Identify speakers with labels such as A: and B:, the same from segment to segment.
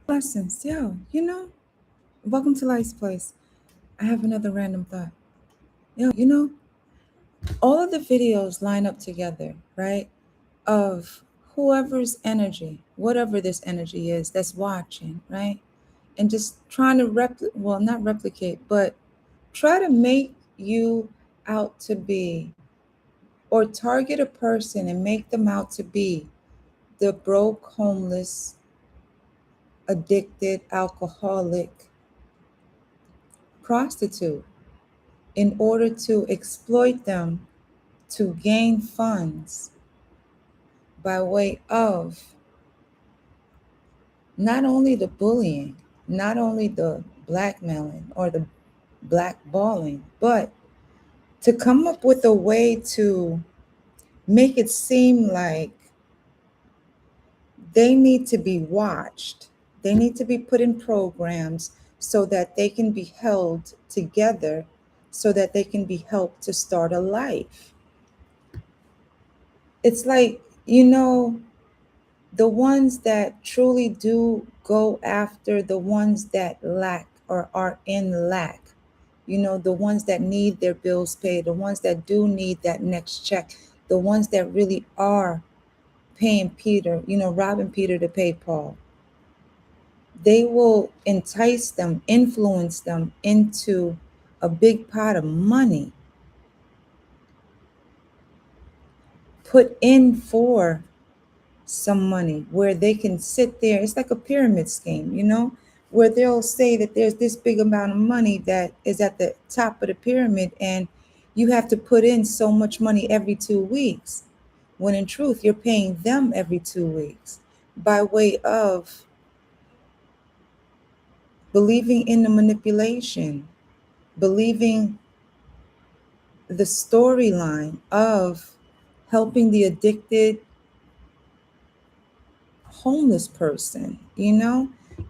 A: Blessings. Yo, welcome to Life's Place. I have another random thought. All of the videos line up together, right? Of whoever's energy, whatever this energy is that's watching, right? And just trying to not replicate, but try to make you out to be, or target a person and make them out to be the broke, homeless, addicted, alcoholic prostitute in order to exploit them to gain funds by way of not only the bullying, not only the blackmailing or the blackballing, but to come up with a way to make it seem like they need to be watched. They need to be put in programs so that they can be held together, so that they can be helped to start a life. It's like, the ones that truly do go after the ones that lack or are in lack, the ones that need their bills paid, the ones that do need that next check, the ones that really are paying Peter, robbing Peter to pay Paul. They will entice them, influence them into a big pot of money put in for some money where they can sit there. It's like a pyramid scheme, where they'll say that there's this big amount of money that is at the top of the pyramid, and you have to put in so much money every 2 weeks, when in truth, you're paying them every 2 weeks by way of believing in the manipulation, believing the storyline of helping the addicted homeless person,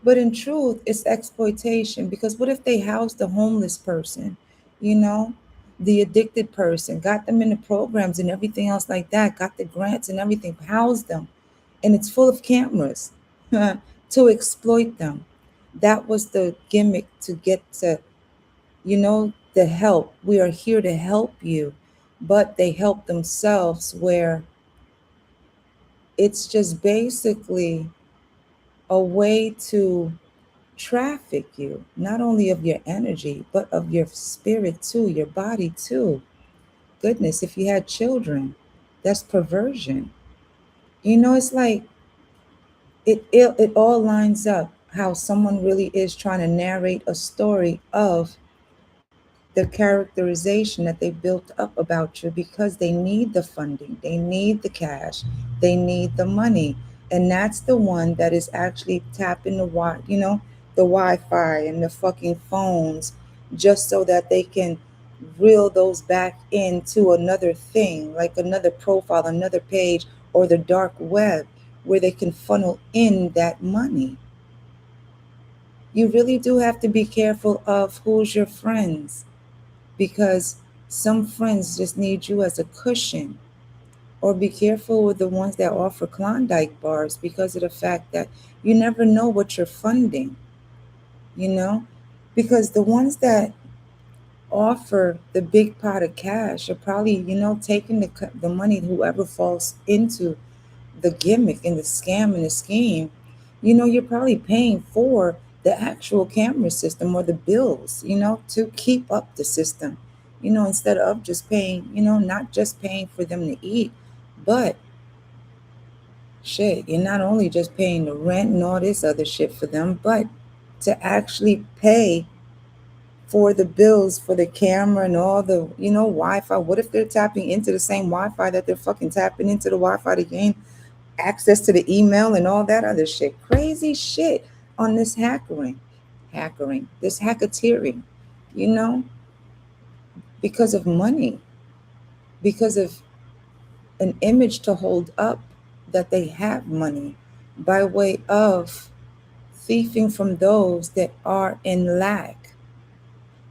A: But in truth, it's exploitation, because what if they house the homeless person, you know, the addicted person, got them in the programs and everything else like that, got the grants and everything, housed them, and it's full of cameras to exploit them. That was the gimmick to get to, the help. We are here to help you, but they help themselves, where it's just basically a way to traffic you, not only of your energy, but of your spirit too, your body too. Goodness, if you had children, that's perversion. It's like it all lines up how someone really is trying to narrate a story of the characterization that they built up about you, because they need the funding, they need the cash, they need the money. And that's the one that is actually tapping the Wi-Fi and the fucking phones, just so that they can reel those back into another thing, like another profile, another page, or the dark web, where they can funnel in that money. You really do have to be careful of who's your friends, because some friends just need you as a cushion. Or be careful with the ones that offer Klondike bars, because of the fact that you never know what you're funding, you know? Because the ones that offer the big pot of cash are probably, taking the money, whoever falls into the gimmick and the scam and the scheme, you're probably paying for the actual camera system or the bills, to keep up the system, instead of just paying, not just paying for them to eat, but shit, you're not only just paying the rent and all this other shit for them, but to actually pay for the bills for the camera and all the, Wi-Fi. What if they're tapping into the same Wi-Fi that they're fucking tapping into the Wi-Fi to gain access to the email and all that other shit? Crazy shit on this this hacketeering, you know, because of money, because of an image to hold up that they have money, by way of thieving from those that are in lack.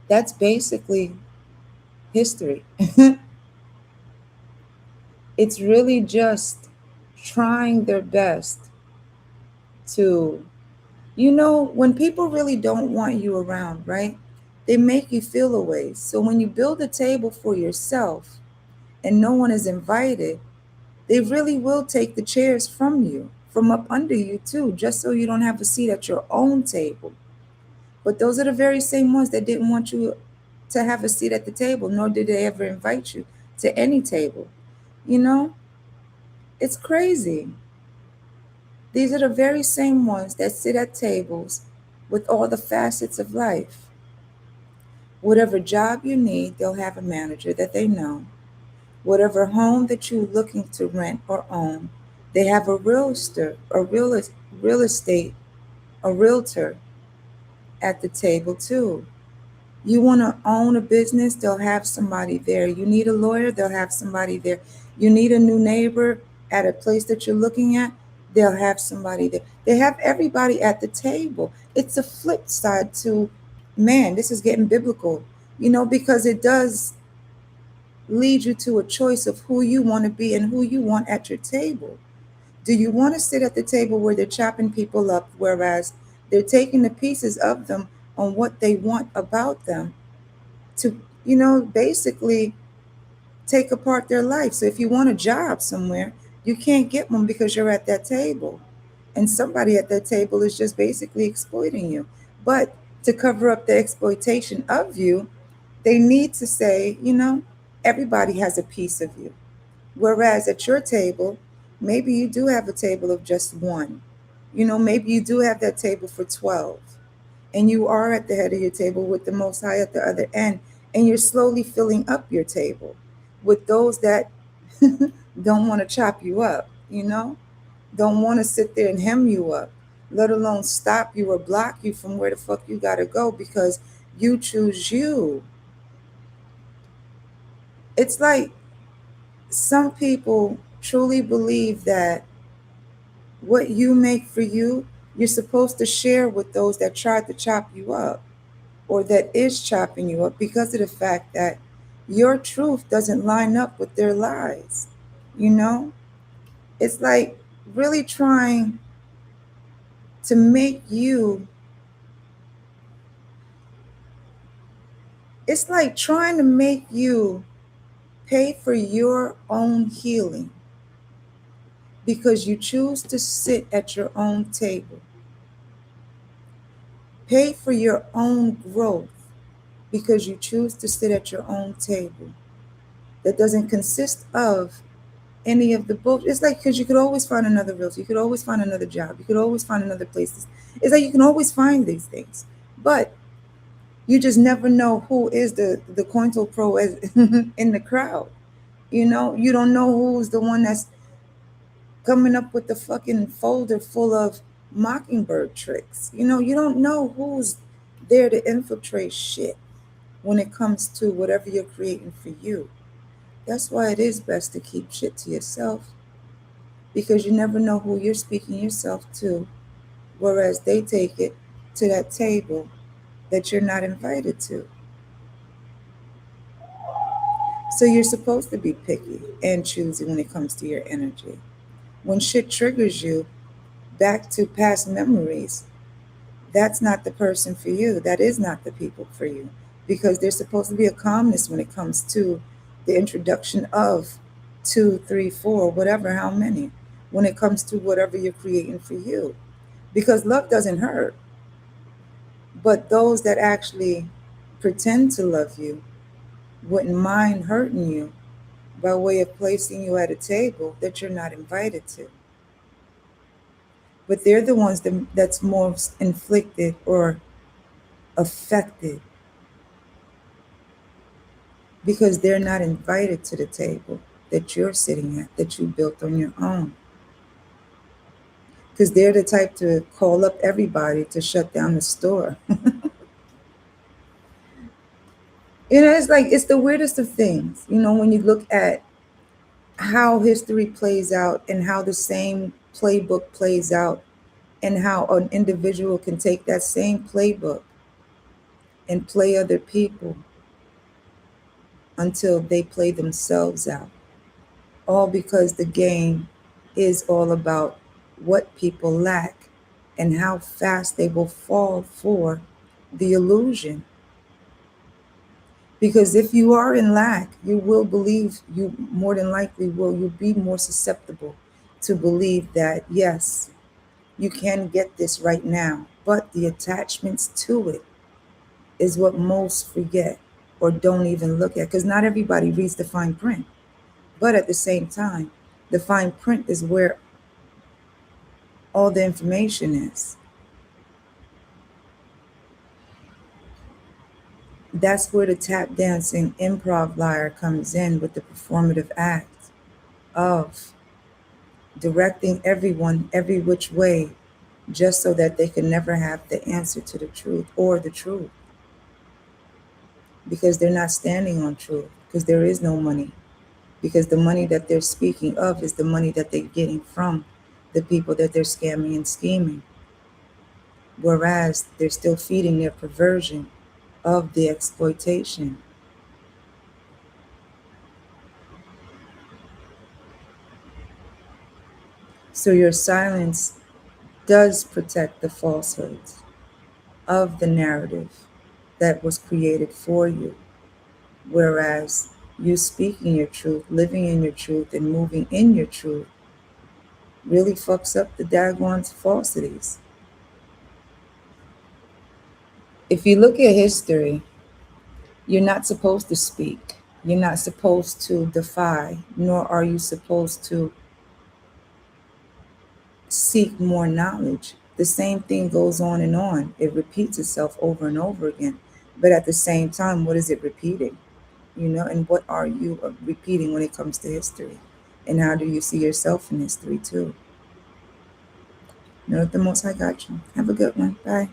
A: That's basically history. It's really just trying their best to You know, when people really don't want you around, right? They make you feel a way. So when you build a table for yourself and no one is invited, they really will take the chairs from you, from up under you too, just so you don't have a seat at your own table. But those are the very same ones that didn't want you to have a seat at the table, nor did they ever invite you to any table. You know, it's crazy. These are the very same ones that sit at tables with all the facets of life. Whatever job you need, they'll have a manager that they know. Whatever home that you're looking to rent or own, they have a realtor, real estate, a realtor at the table too. You want to own a business, they'll have somebody there. You need a lawyer, they'll have somebody there. You need a new neighbor at a place that you're looking at, they'll have somebody there. They have everybody at the table. It's a flip side to, man, this is getting biblical, you know, because it does lead you to a choice of who you want to be and who you want at your table. Do you want to sit at the table where they're chopping people up, whereas they're taking the pieces of them on what they want about them to, you know, basically take apart their life? So if you want a job somewhere, you can't get one because you're at that table. And somebody at that table is just basically exploiting you. But to cover up the exploitation of you, they need to say, you know, everybody has a piece of you. Whereas at your table, maybe you do have a table of just one. You know, maybe you do have that table for 12. And you are at the head of your table with the Most High at the other end. And you're slowly filling up your table with those that don't want to chop you up, you know, don't want to sit there and hem you up, let alone stop you or block you from where the fuck you got to go because you choose you. It's like some people truly believe that what you make for you, you're supposed to share with those that tried to chop you up or that is chopping you up because of the fact that your truth doesn't line up with their lies. You know, it's like really trying to make you, it's like trying to make you pay for your own healing because you choose to sit at your own table. Pay for your own growth because you choose to sit at your own table that doesn't consist of any of the both. It's like because you could always find another realtor, you could always find another job, you could always find another place. It's like you can always find these things, but you just never know who is the cointel pro as in the crowd. You know, you don't know who's the one that's coming up with the fucking folder full of mockingbird tricks. You know, you don't know who's there to infiltrate shit when it comes to whatever you're creating for you. That's why it is best to keep shit to yourself because you never know who you're speaking yourself to, whereas they take it to that table that you're not invited to. So you're supposed to be picky and choosy when it comes to your energy. When shit triggers you back to past memories, that's not the person for you. That is not the people for you because there's supposed to be a calmness when it comes to the introduction of two, three, four, whatever, how many, when it comes to whatever you're creating for you. Because love doesn't hurt, but those that actually pretend to love you wouldn't mind hurting you by way of placing you at a table that you're not invited to. But they're the ones that's more inflicted or affected because they're not invited to the table that you're sitting at, that you built on your own. Because they're the type to call up everybody to shut down the store. You know, it's like, it's the weirdest of things, you know, when you look at how history plays out and how the same playbook plays out and how an individual can take that same playbook and play other people until they play themselves out. All because the game is all about what people lack and how fast they will fall for the illusion. Because if you are in lack, you will believe, you more than likely will, you'll be more susceptible to believe that, yes, you can get this right now. But the attachments to it is what most forget or don't even look at. Because not everybody reads the fine print. But at the same time, the fine print is where all the information is. That's where the tap dancing improv liar comes in with the performative act of directing everyone every which way just so that they can never have the answer to the truth or the truth, because they're not standing on truth, because there is no money, because the money that they're speaking of is the money that they're getting from the people that they're scamming and scheming, whereas they're still feeding their perversion of the exploitation. So your silence does protect the falsehoods of the narrative that was created for you, whereas you speaking your truth, living in your truth, and moving in your truth really fucks up the daggone falsities. If you look at history, you're not supposed to speak. You're not supposed to defy, nor are you supposed to seek more knowledge. The same thing goes on and on. It repeats itself over and over again. But at the same time, what is it repeating? And what are you repeating when it comes to history? And how do you see yourself in history too? Know that the Most High got you. Have a good one. Bye.